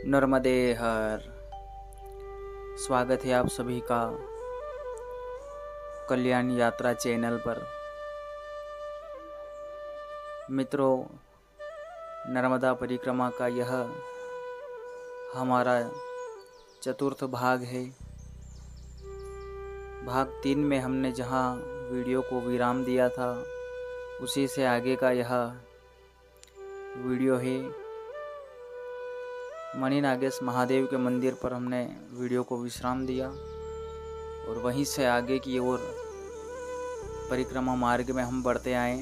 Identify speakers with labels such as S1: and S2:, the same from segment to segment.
S1: नर्मदे हर। स्वागत है आप सभी का कल्याण यात्रा चैनल पर। मित्रों, नर्मदा परिक्रमा का यह हमारा चतुर्थ भाग है। भाग 3 में हमने जहां वीडियो को विराम दिया था उसी से आगे का यह वीडियो है। मणि नागेश महादेव के मंदिर पर हमने वीडियो को विश्राम दिया और वहीं से आगे की ओर परिक्रमा मार्ग में हम बढ़ते आए।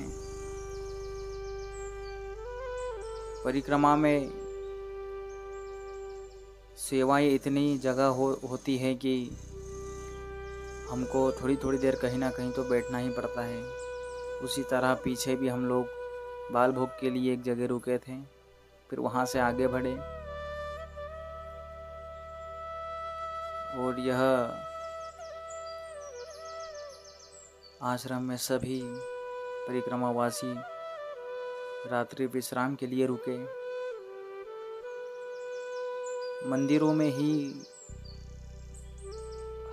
S1: परिक्रमा में सेवाएं इतनी जगह होती है कि हमको थोड़ी थोड़ी देर कहीं ना कहीं तो बैठना ही पड़ता है। उसी तरह पीछे भी हम लोग बाल भोग के लिए एक जगह रुके थे, फिर वहाँ से आगे बढ़े और यह आश्रम में सभी परिक्रमावासी रात्रि विश्राम के लिए रुके। मंदिरों में ही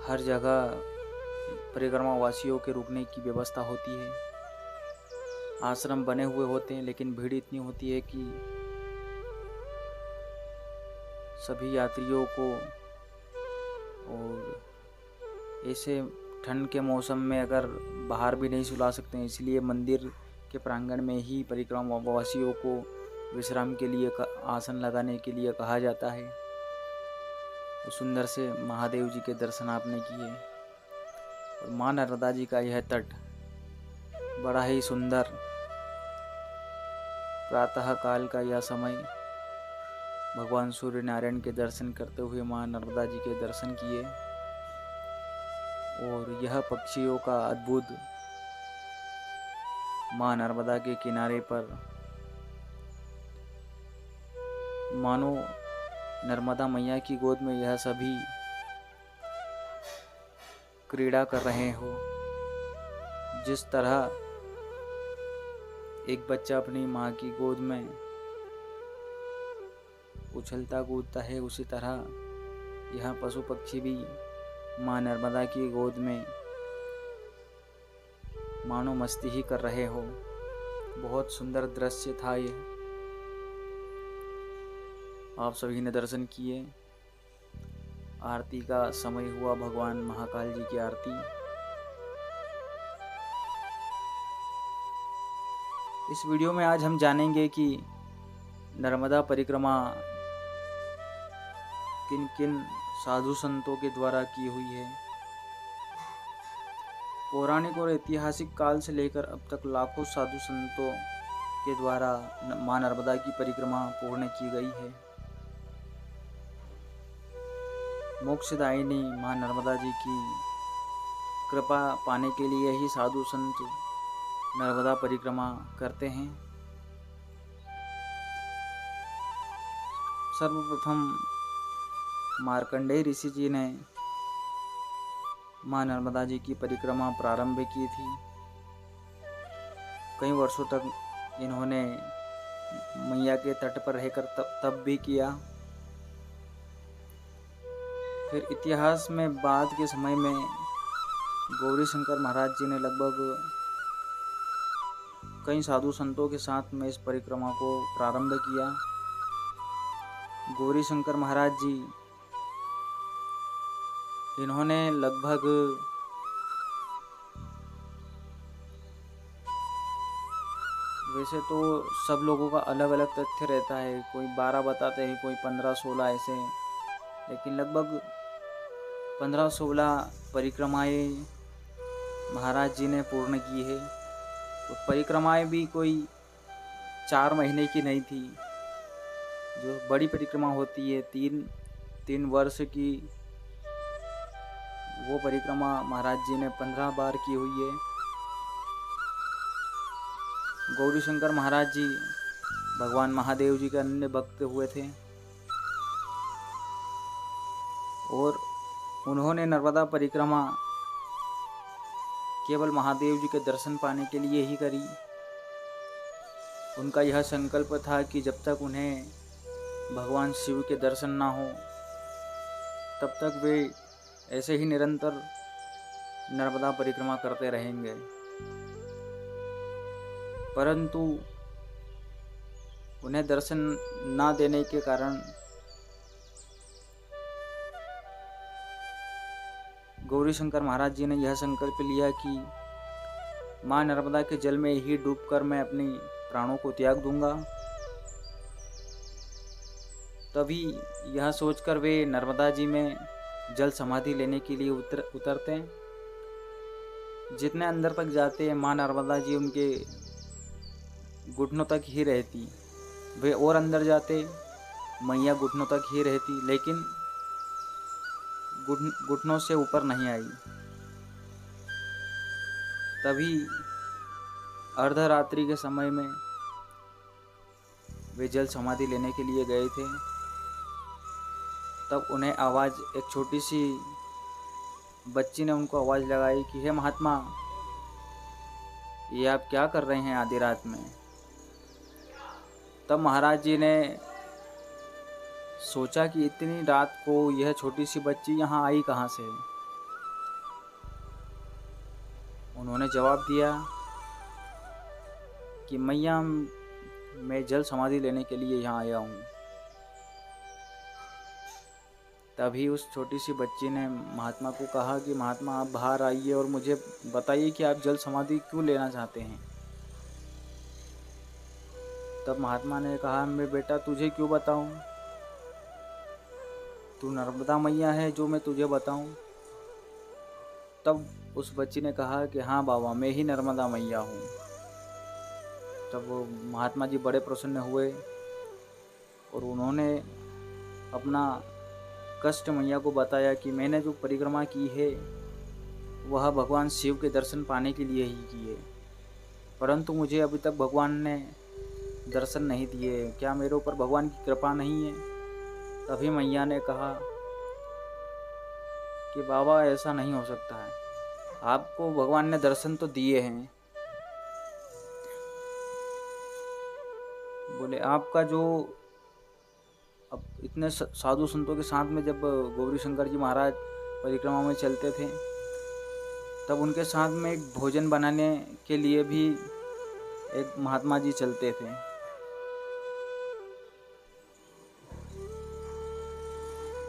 S1: हर जगह परिक्रमावासियों के रुकने की व्यवस्था होती है। आश्रम बने हुए होते हैं लेकिन भीड़ इतनी होती है कि सभी यात्रियों को, और ऐसे ठंड के मौसम में अगर बाहर भी नहीं सुला सकते हैं, इसलिए मंदिर के प्रांगण में ही परिक्रमावासियों को विश्राम के लिए आसन लगाने के लिए कहा जाता है। तो सुंदर से महादेव जी के दर्शन आपने किए और माँ नर्मदा जी का यह तट बड़ा ही सुंदर। प्रातः काल का यह समय भगवान सूर्य नारायण के दर्शन करते हुए माँ नर्मदा जी के दर्शन किए और यह पक्षियों का अद्भुत माँ नर्मदा के किनारे पर मानो नर्मदा मैया की गोद में यह सभी क्रीड़ा कर रहे हो। जिस तरह एक बच्चा अपनी माँ की गोद में उछलता कूदता है, उसी तरह यह पशु पक्षी भी माँ नर्मदा की गोद में मानो मस्ती ही कर रहे हो। बहुत सुंदर दृश्य था यह। आप सभी ने दर्शन किए। आरती का समय हुआ, भगवान महाकाल जी की आरती। इस वीडियो में आज हम जानेंगे कि नर्मदा परिक्रमा किन किन साधु संतों के द्वारा की हुई है। पौराणिक और ऐतिहासिक काल से लेकर अब तक लाखों साधु संतों के द्वारा मां नर्मदा की परिक्रमा पूर्ण की गई है। मोक्षदायिनी मां नर्मदा जी की कृपा पाने के लिए ही साधु संत नर्मदा परिक्रमा करते हैं। सर्वप्रथम मार्कंडेय ऋषि जी ने मां नर्मदा जी की परिक्रमा प्रारंभ की थी। कई वर्षों तक इन्होंने मैया के तट पर रहकर तप भी किया। फिर इतिहास में बाद के समय में गौरी शंकर महाराज जी ने लगभग कई साधु संतों के साथ में इस परिक्रमा को प्रारंभ किया। गौरी शंकर महाराज जी इन्होंने लगभग वैसे तो सब लोगों का अलग अलग तथ्य रहता है, कोई 12 बताते हैं, कोई 15-16 ऐसे, लेकिन लगभग 15-16 परिक्रमाएं महाराज जी ने पूर्ण की है। तो परिक्रमाएं भी कोई 4 महीने की नहीं थी। जो बड़ी परिक्रमा होती है 3 वर्ष की, वो परिक्रमा महाराज जी ने 15 बार की हुई है। गौरी शंकर महाराज जी भगवान महादेव जी के अन्य भक्त हुए थे और उन्होंने नर्मदा परिक्रमा केवल महादेव जी के दर्शन पाने के लिए ही करी। उनका यह संकल्प था कि जब तक उन्हें भगवान शिव के दर्शन ना हो तब तक वे ऐसे ही निरंतर नर्मदा परिक्रमा करते रहेंगे। परंतु उन्हें दर्शन ना देने के कारण गौरी शंकर महाराज जी ने यह संकल्प लिया कि माँ नर्मदा के जल में ही डूबकर मैं अपनी प्राणों को त्याग दूंगा। तभी यह सोचकर वे नर्मदा जी में जल समाधि लेने के लिए उतरते हैं। जितने अंदर तक जाते हैं माँ नर्मदा जी उनके घुटनों तक ही रहती। वे और अंदर जाते मैया घुटनों तक ही रहती, लेकिन घुटनों से ऊपर नहीं आई। तभी अर्धरात्रि के समय में वे जल समाधि लेने के लिए गए थे। तब उन्हें आवाज़, एक छोटी सी बच्ची ने उनको आवाज़ लगाई कि हे महात्मा, ये आप क्या कर रहे हैं आधी रात में। तब महाराज जी ने सोचा कि इतनी रात को यह छोटी सी बच्ची यहाँ आई कहाँ से। उन्होंने जवाब दिया कि मैया, मैं जल समाधि लेने के लिए यहाँ आया हूँ। तभी उस छोटी सी बच्ची ने महात्मा को कहा कि महात्मा, आप बाहर आइए और मुझे बताइए कि आप जल समाधि क्यों लेना चाहते हैं। तब महात्मा ने कहा, मैं बेटा तुझे क्यों बताऊं, तू नर्मदा मैया है जो मैं तुझे बताऊं। तब उस बच्ची ने कहा कि हाँ बाबा, मैं ही नर्मदा मैया हूँ। तब वो महात्मा जी बड़े प्रसन्न हुए और उन्होंने अपना कष्ट मैया को बताया कि मैंने जो परिक्रमा की है वह भगवान शिव के दर्शन पाने के लिए ही की है, परंतु मुझे अभी तक भगवान ने दर्शन नहीं दिए। क्या मेरे ऊपर भगवान की कृपा नहीं है। तभी मैया ने कहा कि बाबा, ऐसा नहीं हो सकता है, आपको भगवान ने दर्शन तो दिए हैं। बोले आपका जो अब इतने साधु संतों के साथ में जब गौरी शंकर जी महाराज परिक्रमा में चलते थे तब उनके साथ में एक भोजन बनाने के लिए भी एक महात्मा जी चलते थे।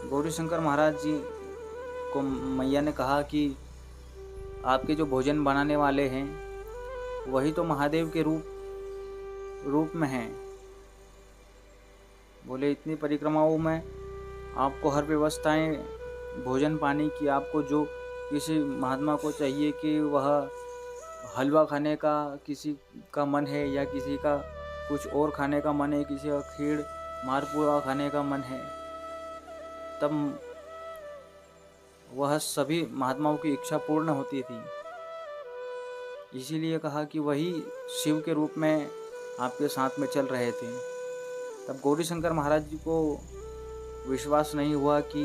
S1: गौरी शंकर महाराज जी को मैया ने कहा कि आपके जो भोजन बनाने वाले हैं वही तो महादेव के रूप में हैं। बोले इतनी परिक्रमाओं में आपको हर व्यवस्थाएं भोजन पानी की, आपको जो किसी महात्मा को चाहिए कि वह हलवा खाने का किसी का मन है या किसी का कुछ और खाने का मन है, किसी का खीर मालपुआ खाने का मन है, तब वह सभी महात्माओं की इच्छा पूर्ण होती थी। इसीलिए कहा कि वही शिव के रूप में आपके साथ में चल रहे थे। तब गौरी शंकर महाराज जी को विश्वास नहीं हुआ कि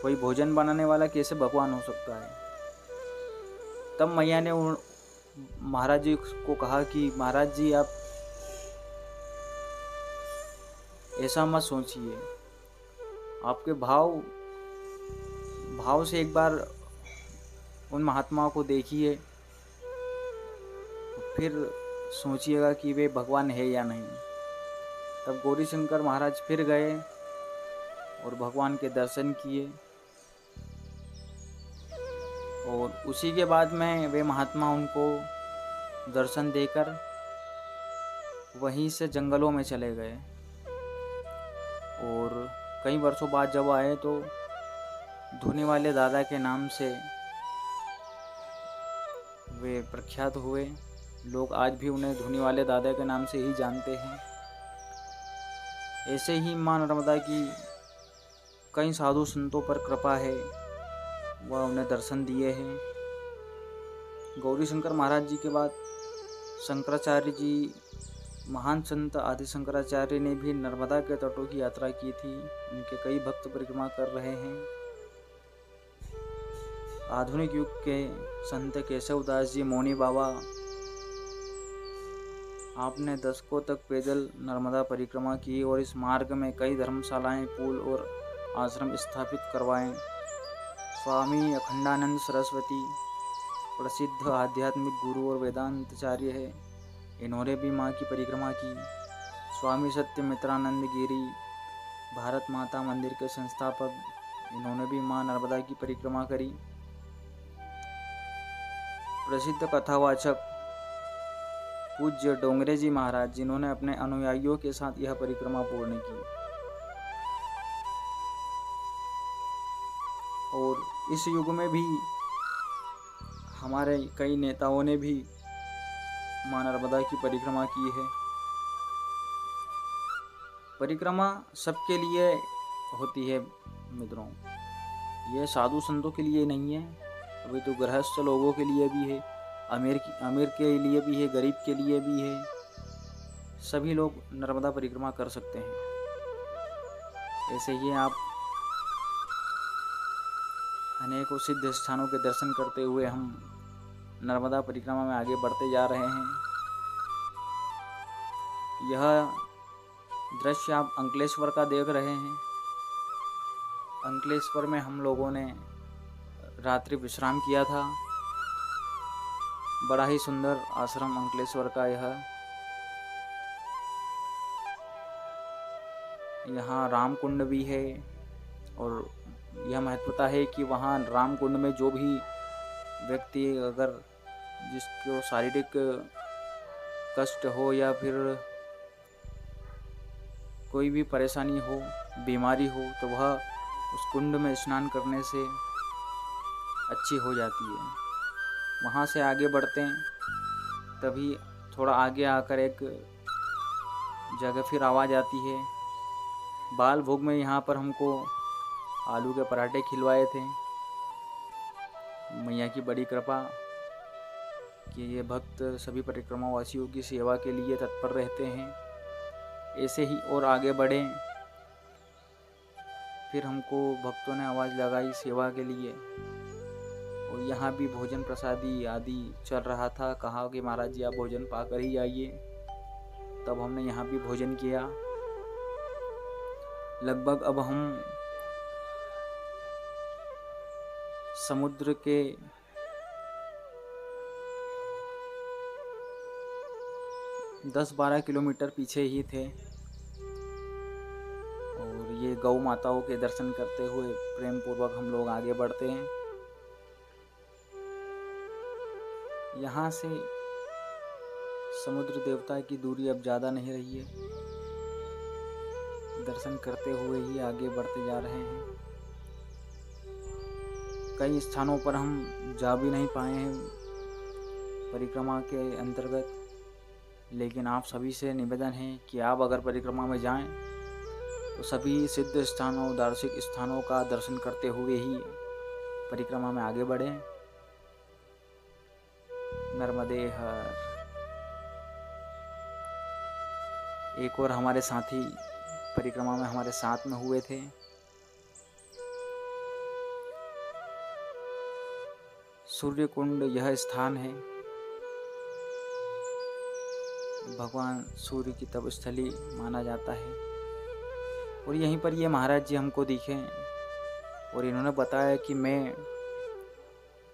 S1: कोई भोजन बनाने वाला कैसे भगवान हो सकता है। तब मैया ने महाराज जी को कहा कि महाराज जी, आप ऐसा मत सोचिए, आपके भाव से एक बार उन महात्माओं को देखिए, फिर सोचिएगा कि वे भगवान है या नहीं। तब गौरी शंकर महाराज फिर गए और भगवान के दर्शन किए और उसी के बाद में वे महात्मा उनको दर्शन देकर वहीं से जंगलों में चले गए। और कई वर्षों बाद जब आए तो धुनी वाले दादा के नाम से वे प्रख्यात हुए। लोग आज भी उन्हें धुनी वाले दादा के नाम से ही जानते हैं। ऐसे ही माँ नर्मदा की कई साधु संतों पर कृपा है, वह उन्हें दर्शन दिए हैं। गौरी शंकर महाराज जी के बाद शंकराचार्य जी, महान संत आदि शंकराचार्य ने भी नर्मदा के तटों की यात्रा की थी। उनके कई भक्त परिक्रमा कर रहे हैं। आधुनिक युग के संत केशव दास जी, मौनी बाबा, आपने दशकों तक पैदल नर्मदा परिक्रमा की और इस मार्ग में कई धर्मशालाएं, पुल और आश्रम स्थापित करवाए। स्वामी अखंडानंद सरस्वती प्रसिद्ध आध्यात्मिक गुरु और वेदांताचार्य है। इन्होंने भी माँ की परिक्रमा की। स्वामी सत्यमित्रानंद गिरी भारत माता मंदिर के संस्थापक, इन्होंने भी माँ नर्मदा की परिक्रमा करी। प्रसिद्ध कथावाचक पूज्य डोंगरे जी महाराज, जिन्होंने अपने अनुयायियों के साथ यह परिक्रमा पूर्ण की। और इस युग में भी हमारे कई नेताओं ने भी माँ नर्मदा की परिक्रमा की है। परिक्रमा सबके लिए होती है मित्रों, यह साधु संतों के लिए नहीं है, अभी तो गृहस्थ लोगों के लिए भी है, अमीर के लिए भी है, गरीब के लिए भी है। सभी लोग नर्मदा परिक्रमा कर सकते हैं। ऐसे ही आप अनेकों सिद्ध स्थानों के दर्शन करते हुए हम नर्मदा परिक्रमा में आगे बढ़ते जा रहे हैं। यह दृश्य आप अंकलेश्वर का देख रहे हैं। अंकलेश्वर में हम लोगों ने रात्रि विश्राम किया था। बड़ा ही सुंदर आश्रम अंकलेश्वर का यहाँ राम कुंड भी है। और यह महत्वता है कि वहाँ राम कुंड में जो भी व्यक्ति अगर जिसको शारीरिक कष्ट हो या फिर कोई भी परेशानी हो, बीमारी हो, तो वह उस कुंड में स्नान करने से अच्छी हो जाती है। वहाँ से आगे बढ़ते हैं, तभी थोड़ा आगे आकर एक जगह फिर आवाज़ आती है। बाल भोग में यहाँ पर हमको आलू के पराठे खिलवाए थे। मैया की बड़ी कृपा कि ये भक्त सभी परिक्रमा वासियों की सेवा के लिए तत्पर रहते हैं। ऐसे ही और आगे बढ़े, फिर हमको भक्तों ने आवाज़ लगाई सेवा के लिए, और यहाँ भी भोजन प्रसादी आदि चल रहा था। कहा कि महाराज जी आप भोजन पाकर ही आइए। तब हमने यहाँ भी भोजन किया। लगभग अब हम समुद्र के दस 12 किलोमीटर पीछे ही थे, और ये गौ माताओं के दर्शन करते हुए प्रेम पूर्वक हम लोग आगे बढ़ते हैं। यहाँ से समुद्र देवता की दूरी अब ज़्यादा नहीं रही है। दर्शन करते हुए ही आगे बढ़ते जा रहे हैं। कई स्थानों पर हम जा भी नहीं पाए हैं परिक्रमा के अंतर्गत, लेकिन आप सभी से निवेदन है कि आप अगर परिक्रमा में जाएं तो सभी सिद्ध स्थानों, दार्शनिक स्थानों का दर्शन करते हुए ही परिक्रमा में आगे बढ़ें। नर्मदे हर। एक और हमारे साथी परिक्रमा में हमारे साथ में हुए थे। सूर्य कुंड यह स्थान है, भगवान सूर्य की तपस्थली माना जाता है। और यहीं पर ये महाराज जी हमको दिखे और इन्होंने बताया कि मैं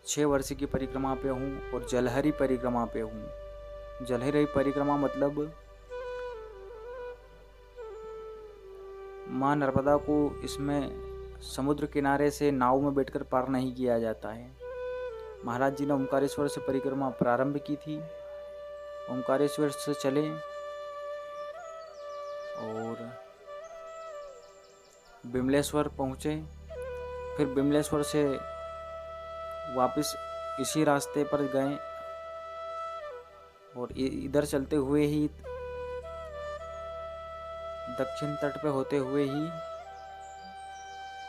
S1: 6 वर्ष की परिक्रमा पे हूँ और जलहरी परिक्रमा पे हूँ। जलहरी परिक्रमा मतलब माँ नर्मदा को इसमें समुद्र किनारे से नाव में बैठकर पार नहीं किया जाता है। महाराज जी ने ओमकारेश्वर से परिक्रमा प्रारंभ की थी। ओमकारेश्वर से चले और बिमलेश्वर पहुँचे। फिर बिमलेश्वर से वापस इसी रास्ते पर गए और इधर चलते हुए ही दक्षिण तट पे होते हुए ही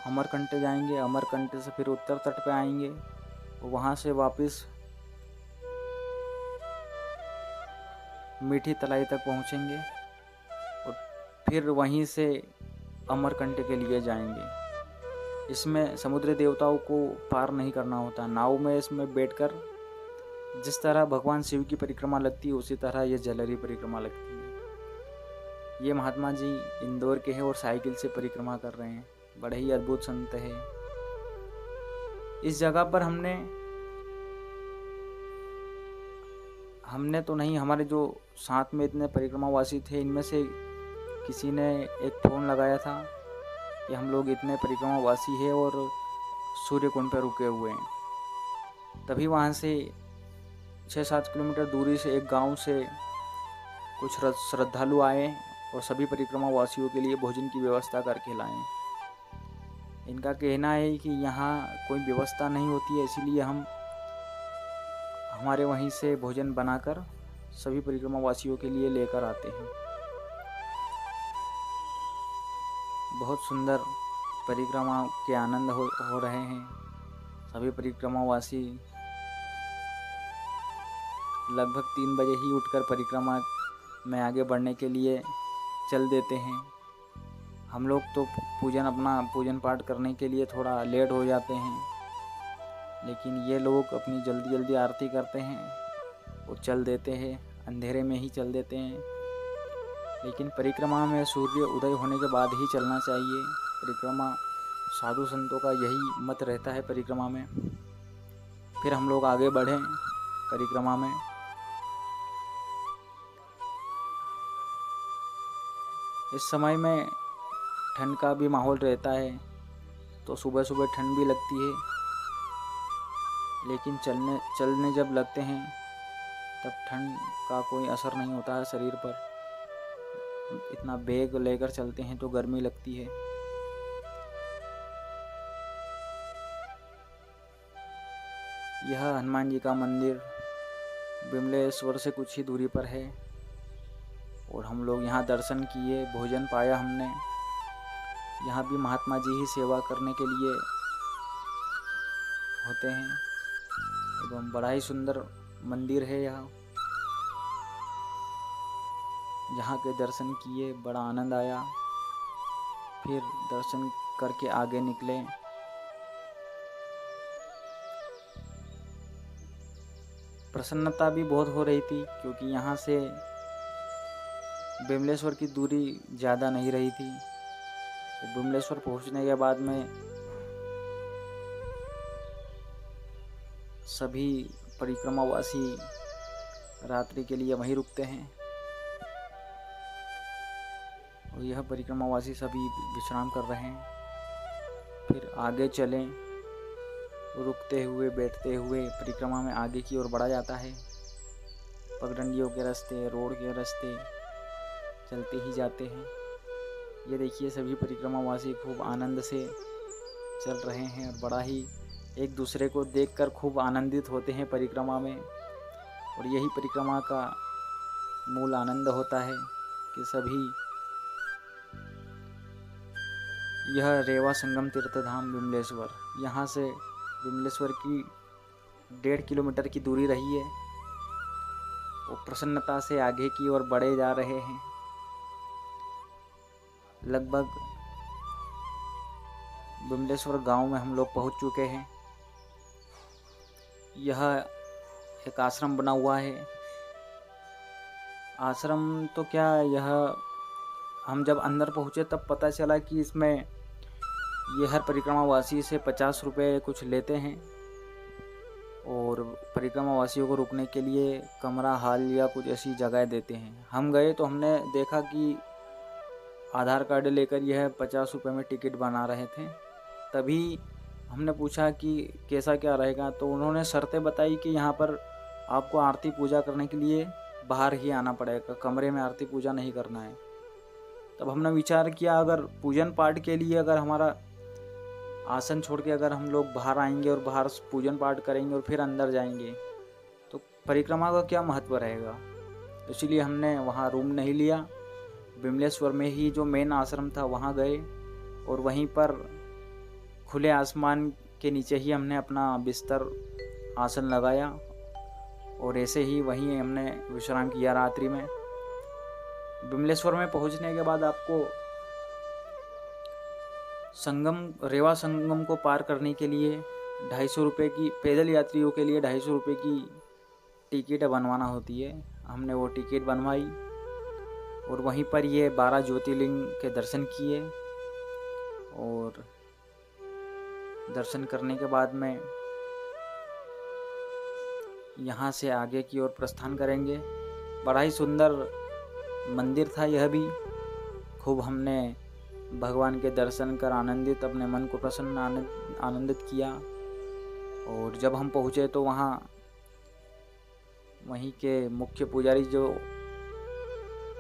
S1: अमरकंटक जाएंगे। अमरकंटक से फिर उत्तर तट पे आएंगे, वहाँ से वापस मीठी तलाई तक पहुँचेंगे और फिर वहीं से अमरकंटक के लिए जाएंगे। इसमें समुद्री देवताओं को पार नहीं करना होता। नाव में इसमें बैठकर जिस तरह भगवान शिव की परिक्रमा लगती है उसी तरह ये जलहरी परिक्रमा लगती है। ये महात्मा जी इंदौर के हैं और साइकिल से परिक्रमा कर रहे हैं। बड़े ही अद्भुत संत है। इस जगह पर हमने तो नहीं, हमारे जो साथ में इतने परिक्रमावासी थे इनमें से किसी ने एक फ़ोन लगाया था कि हम लोग इतने परिक्रमावासी हैं और सूर्य कुंड पर रुके हुए हैं। तभी वहाँ से 6-7 किलोमीटर दूरी से एक गांव से कुछ श्रद्धालु आए और सभी परिक्रमावासियों के लिए भोजन की व्यवस्था करके लाए। इनका कहना है कि यहाँ कोई व्यवस्था नहीं होती है, इसीलिए हम हमारे वहीं से भोजन बनाकर सभी परिक्रमावासियों के लिए लेकर आते हैं। बहुत सुंदर परिक्रमा के आनंद हो रहे हैं। सभी परिक्रमावासी लगभग 3 बजे ही उठकर परिक्रमा में आगे बढ़ने के लिए चल देते हैं। हम लोग तो अपना पूजन पाठ करने के लिए थोड़ा लेट हो जाते हैं, लेकिन ये लोग अपनी जल्दी आरती करते हैं और चल देते हैं, अंधेरे में ही चल देते हैं। लेकिन परिक्रमा में सूर्य उदय होने के बाद ही चलना चाहिए। परिक्रमा साधु संतों का यही मत रहता है परिक्रमा में। फिर हम लोग आगे बढ़ें परिक्रमा में। इस समय में ठंड का भी माहौल रहता है, तो सुबह सुबह ठंड भी लगती है, लेकिन चलने जब लगते हैं तब ठंड का कोई असर नहीं होता है शरीर पर। इतना बैग लेकर चलते हैं तो गर्मी लगती है। यह हनुमान जी का मंदिर विमलेश्वर से कुछ ही दूरी पर है और हम लोग यहाँ दर्शन किए, भोजन पाया हमने। यहाँ भी महात्मा जी ही सेवा करने के लिए होते हैं एवं बड़ा ही सुंदर मंदिर है यहाँ के दर्शन किए, बड़ा आनंद आया। फिर दर्शन करके आगे निकले। प्रसन्नता भी बहुत हो रही थी क्योंकि यहाँ से विमलेश्वर की दूरी ज़्यादा नहीं रही थी। विमलेश्वर पहुँचने के बाद में सभी परिक्रमावासी रात्रि के लिए वहीं रुकते हैं और यह परिक्रमावासी सभी विश्राम कर रहे हैं। फिर आगे चलें, रुकते हुए बैठते हुए परिक्रमा में आगे की ओर बढ़ा जाता है। पगडंडियों के रास्ते, रोड के रास्ते चलते ही जाते हैं। ये देखिए सभी परिक्रमावासी खूब आनंद से चल रहे हैं और बड़ा ही एक दूसरे को देखकर खूब आनंदित होते हैं परिक्रमा में। और यही परिक्रमा का मूल आनंद होता है कि सभी यह रेवा संगम तीर्थधाम विमलेश्वर, यहाँ से विमलेश्वर की 1.5 किलोमीटर की दूरी रही है। वो प्रसन्नता से आगे की ओर बढ़े जा रहे हैं। लगभग विमलेश्वर गांव में हम लोग पहुंच चुके हैं। यह एक आश्रम बना हुआ है। आश्रम तो क्या, यह हम जब अंदर पहुंचे तब पता चला कि इसमें ये हर परिक्रमावासी से 50 रुपये कुछ लेते हैं और परिक्रमावासियों को रुकने के लिए कमरा, हॉल या कुछ ऐसी जगह देते हैं। हम गए तो हमने देखा कि आधार कार्ड लेकर यह 50 रुपये में टिकट बना रहे थे। तभी हमने पूछा कि कैसा क्या रहेगा, तो उन्होंने शर्तें बताई कि यहाँ पर आपको आरती पूजा करने के लिए बाहर ही आना पड़ेगा, कमरे में आरती पूजा नहीं करना है। तब हमने विचार किया अगर पूजन पाठ के लिए अगर हमारा आसन छोड़ के अगर हम लोग बाहर आएंगे और बाहर पूजन पाठ करेंगे और फिर अंदर जाएंगे तो परिक्रमा का क्या महत्व रहेगा। इसलिए हमने वहाँ रूम नहीं लिया। विमलेश्वर में ही जो मेन आश्रम था वहाँ गए और वहीं पर खुले आसमान के नीचे ही हमने अपना बिस्तर आसन लगाया और ऐसे ही वहीं हमने विश्राम किया रात्रि में। विमलेश्वर में पहुंचने के बाद आपको रेवा संगम को पार करने के लिए 250 रुपये की, पैदल यात्रियों के लिए 250 रुपये की टिकट बनवाना होती है। हमने वो टिकट बनवाई और वहीं पर ये 12 ज्योतिर्लिंग के दर्शन किए। और दर्शन करने के बाद में यहाँ से आगे की ओर प्रस्थान करेंगे। बड़ा ही सुंदर मंदिर था यह भी। खूब हमने भगवान के दर्शन कर आनंदित, अपने मन को प्रसन्न आनंदित किया। और जब हम पहुँचे तो वहीं के मुख्य पुजारी जो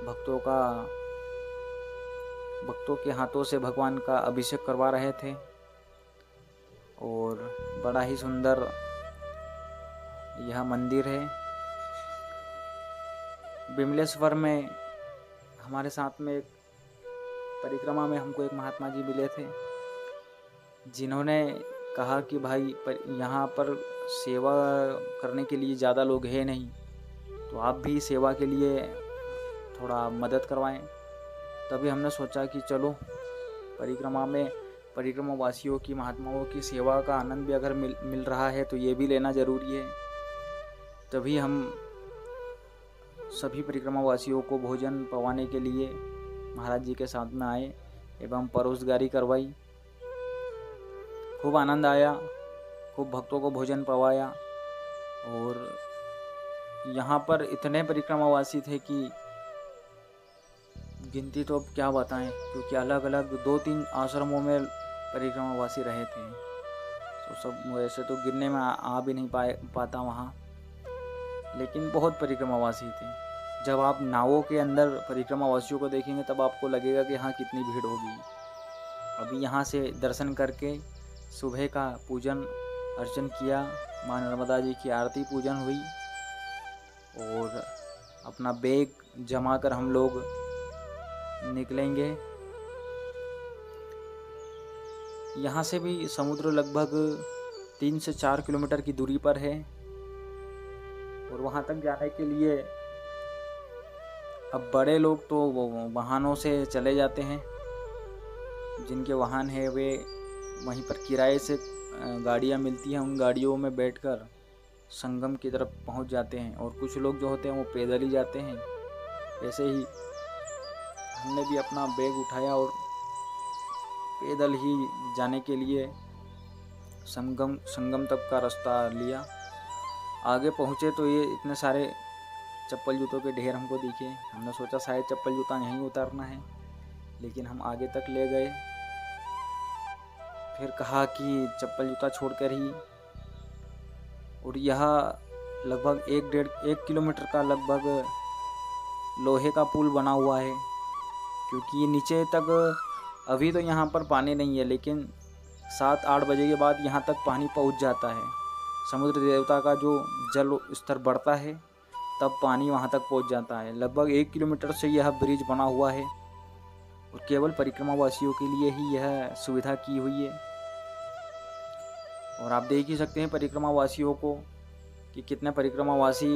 S1: भक्तों के हाथों से भगवान का अभिषेक करवा रहे थे। और बड़ा ही सुंदर यह मंदिर है। विमलेश्वर में हमारे साथ में एक परिक्रमा में हमको एक महात्मा जी मिले थे, जिन्होंने कहा कि भाई यहाँ पर सेवा करने के लिए ज़्यादा लोग हैं नहीं, तो आप भी सेवा के लिए थोड़ा मदद करवाएं। तभी हमने सोचा कि चलो परिक्रमा वासियों की, महात्माओं की सेवा का आनंद भी अगर मिल रहा है तो ये भी लेना ज़रूरी है। तभी हम सभी परिक्रमा वासियों को भोजन पवाने के लिए महाराज जी के साथ में आए एवं परोसगारी करवाई। खूब आनंद आया, खूब भक्तों को भोजन पवाया। और यहाँ पर इतने परिक्रमावासी थे कि गिनती तो अब क्या बताएं, क्योंकि अलग अलग 2-3 आश्रमों में परिक्रमावासी रहे थे। तो सब वैसे तो गिनने में आ भी नहीं पाता वहाँ, लेकिन बहुत परिक्रमावासी थे। जब आप नावों के अंदर परिक्रमावासियों को देखेंगे तब आपको लगेगा कि हाँ कितनी भीड़ होगी। अभी यहाँ से दर्शन करके सुबह का पूजन अर्चन किया, माँ नर्मदा जी की आरती पूजन हुई और अपना बैग जमा कर हम लोग निकलेंगे। यहाँ से भी समुद्र लगभग 3 से 4 किलोमीटर की दूरी पर है। और वहाँ तक जाने के लिए अब बड़े लोग तो वाहनों से चले जाते हैं। जिनके वाहन है वे वहीं पर किराए से गाड़ियाँ मिलती हैं, उन गाड़ियों में बैठकर संगम की तरफ पहुंच जाते हैं। और कुछ लोग जो होते हैं वो पैदल ही जाते हैं। ऐसे ही हमने भी अपना बैग उठाया और पैदल ही जाने के लिए संगम तक का रास्ता लिया। आगे पहुँचे तो ये इतने सारे चप्पल जूतों के ढेर हमको दिखे। हमने सोचा शायद चप्पल जूता यहीं उतारना है, लेकिन हम आगे तक ले गए। फिर कहा कि चप्पल जूता छोड़कर ही। और यह लगभग 1 किलोमीटर का लगभग लोहे का पुल बना हुआ है, क्योंकि ये नीचे तक अभी तो यहाँ पर पानी नहीं है, लेकिन 7-8 बजे के बाद यहाँ तक पानी पहुँच जाता है। समुद्र देवता का जो जल स्तर बढ़ता है तब पानी वहाँ तक पहुँच जाता है। लगभग 1 किलोमीटर से यह ब्रिज बना हुआ है और केवल परिक्रमावासियों के लिए ही यह सुविधा की हुई है। और आप देख ही सकते हैं परिक्रमावासियों को कि कितने परिक्रमावासी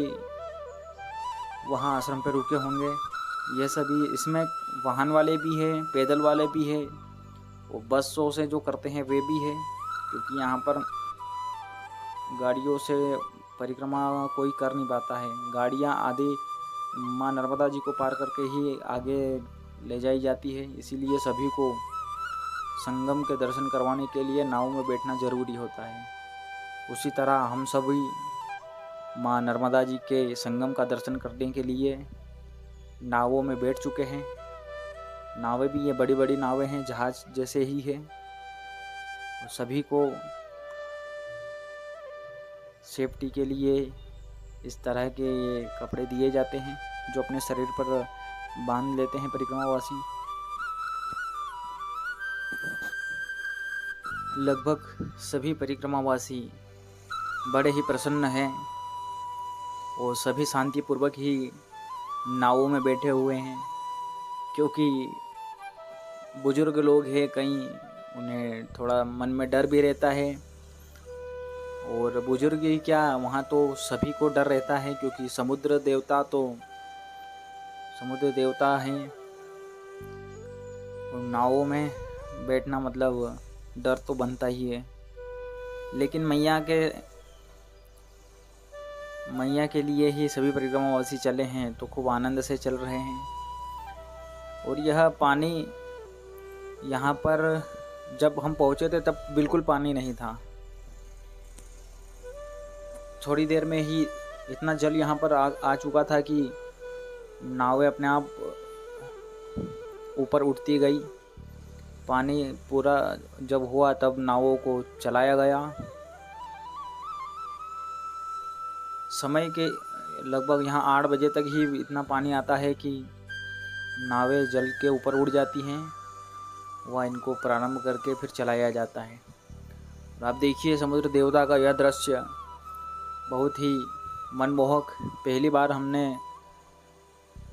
S1: वहाँ आश्रम पर रुके होंगे। ये सभी इसमें वाहन वाले भी हैं, पैदल वाले भी हैं, और बसों से जो करते हैं वे भी है, क्योंकि यहाँ पर गाड़ियों से परिक्रमा कोई कर नहीं पाता है। गाड़ियाँ आधे माँ नर्मदा जी को पार करके ही आगे ले जाई जाती है। इसीलिए सभी को संगम के दर्शन करवाने के लिए नाव में बैठना ज़रूरी होता है। उसी तरह हम सभी माँ नर्मदा जी के संगम का दर्शन करने के लिए नावों में बैठ चुके हैं। नावें भी ये बड़ी बड़ी नावें हैं, जहाज जैसे ही है। और सभी को सेफ्टी के लिए इस तरह के कपड़े दिए जाते हैं जो अपने शरीर पर बांध लेते हैं परिक्रमावासी। लगभग सभी परिक्रमावासी बड़े ही प्रसन्न हैं और सभी शांतिपूर्वक ही नावों में बैठे हुए हैं, क्योंकि बुजुर्ग लोग हैं, कहीं उन्हें थोड़ा मन में डर भी रहता है। और बुजुर्ग ही क्या, वहाँ तो सभी को डर रहता है, क्योंकि समुद्र देवता हैं। और नावों में बैठना मतलब डर तो बनता ही है। लेकिन मैया के मैया के लिए ही सभी परिक्रमावासी चले हैं, तो खूब आनंद से चल रहे हैं। और यह पानी यहाँ पर जब हम पहुँचे थे तब बिल्कुल पानी नहीं था। थोड़ी देर में ही इतना जल यहाँ पर आ चुका था कि नावें अपने आप ऊपर उठती गई। पानी पूरा जब हुआ तब नावों को चलाया गया। समय के लगभग यहाँ 8 बजे तक ही इतना पानी आता है कि नावें जल के ऊपर उड़ जाती हैं। वह इनको प्रारंभ करके फिर चलाया जाता है। और आप देखिए समुद्र देवता का यह दृश्य बहुत ही मनमोहक। पहली बार हमने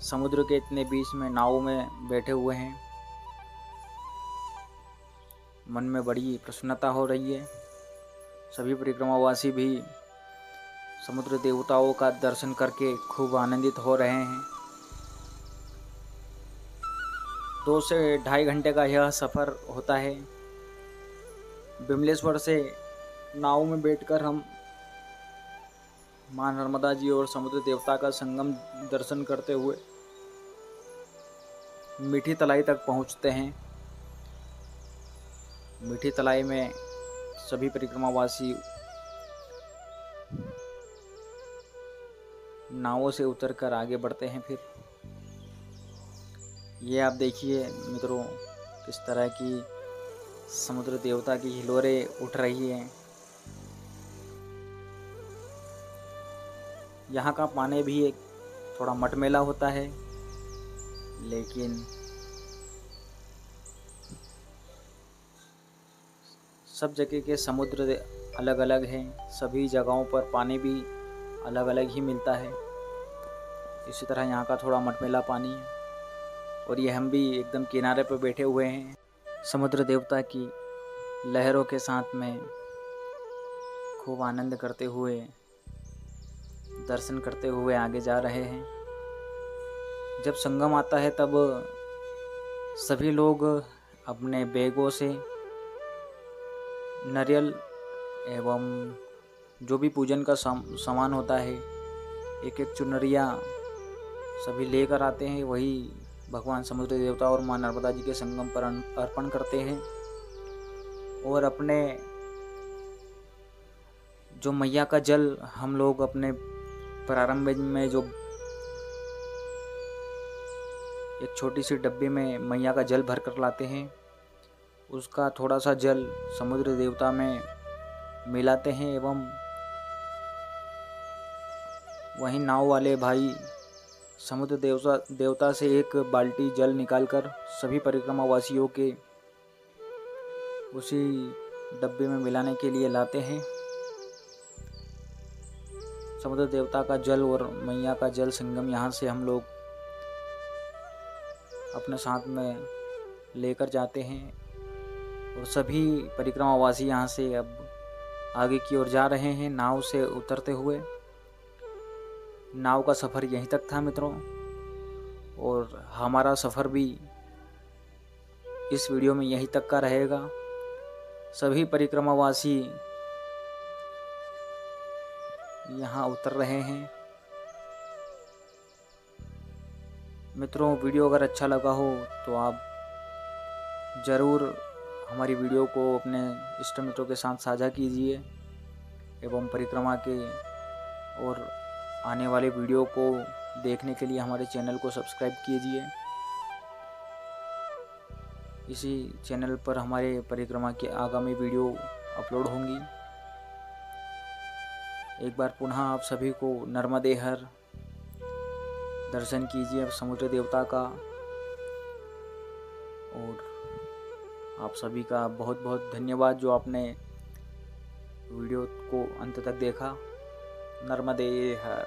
S1: समुद्र के इतने बीच में नाव में बैठे हुए हैं। मन में बड़ी प्रसन्नता हो रही है। सभी परिक्रमावासी भी समुद्र देवताओं का दर्शन करके खूब आनंदित हो रहे हैं। 2 से 2.5 घंटे का यह सफ़र होता है। विमलेश्वर से नाव में बैठकर हम माँ नर्मदा जी और समुद्र देवता का संगम दर्शन करते हुए मीठी तलाई तक पहुँचते हैं। मीठी तलाई में सभी परिक्रमावासी नावों से उतरकर आगे बढ़ते हैं। फिर ये आप देखिए मित्रों, किस तरह की समुद्र देवता की हिलोरें उठ रही हैं। यहाँ का पानी भी एक थोड़ा मटमैला होता है, लेकिन सब जगह के समुद्र अलग अलग हैं। सभी जगहों पर पानी भी अलग अलग ही मिलता है। इसी तरह यहाँ का थोड़ा मटमैला पानी है। और ये हम भी एकदम किनारे पर बैठे हुए हैं। समुद्र देवता की लहरों के साथ में खूब आनंद करते हुए, दर्शन करते हुए आगे जा रहे हैं। जब संगम आता है तब सभी लोग अपने बैगों से नारियल एवं जो भी पूजन का सामान होता है, एक एक चुनरिया सभी लेकर आते हैं। वही भगवान समुद्र देवता और माँ नर्मदा जी के संगम पर अर्पण करते हैं। और अपने जो मैया का जल हम लोग अपने प्रारंभ में जो एक छोटी सी डब्बी में मैया का जल भर कर लाते हैं, उसका थोड़ा सा जल समुद्र देवता में मिलाते हैं। एवं वहीं नाव वाले भाई समुद्र देवता से एक बाल्टी जल निकालकर सभी परिक्रमावासियों के उसी डब्बे में मिलाने के लिए लाते हैं। समुद्र देवता का जल और मैया का जल संगम यहाँ से हम लोग अपने साथ में लेकर जाते हैं। और सभी परिक्रमावासी यहाँ से अब आगे की ओर जा रहे हैं नाव से उतरते हुए। नाव का सफ़र यहीं तक था मित्रों, और हमारा सफ़र भी इस वीडियो में यहीं तक का रहेगा। सभी परिक्रमावासी यहाँ उतर रहे हैं। मित्रों, वीडियो अगर अच्छा लगा हो तो आप ज़रूर हमारी वीडियो को अपने इष्ट मित्रों के साथ साझा कीजिए एवं परिक्रमा के और आने वाले वीडियो को देखने के लिए हमारे चैनल को सब्सक्राइब कीजिए। इसी चैनल पर हमारे परिक्रमा की आगामी वीडियो अपलोड होंगी। एक बार पुनः आप सभी को नर्मदे हर दर्शन कीजिए समुद्र देवता का। और आप सभी का बहुत बहुत धन्यवाद जो आपने वीडियो को अंत तक देखा। नर्मदे हर।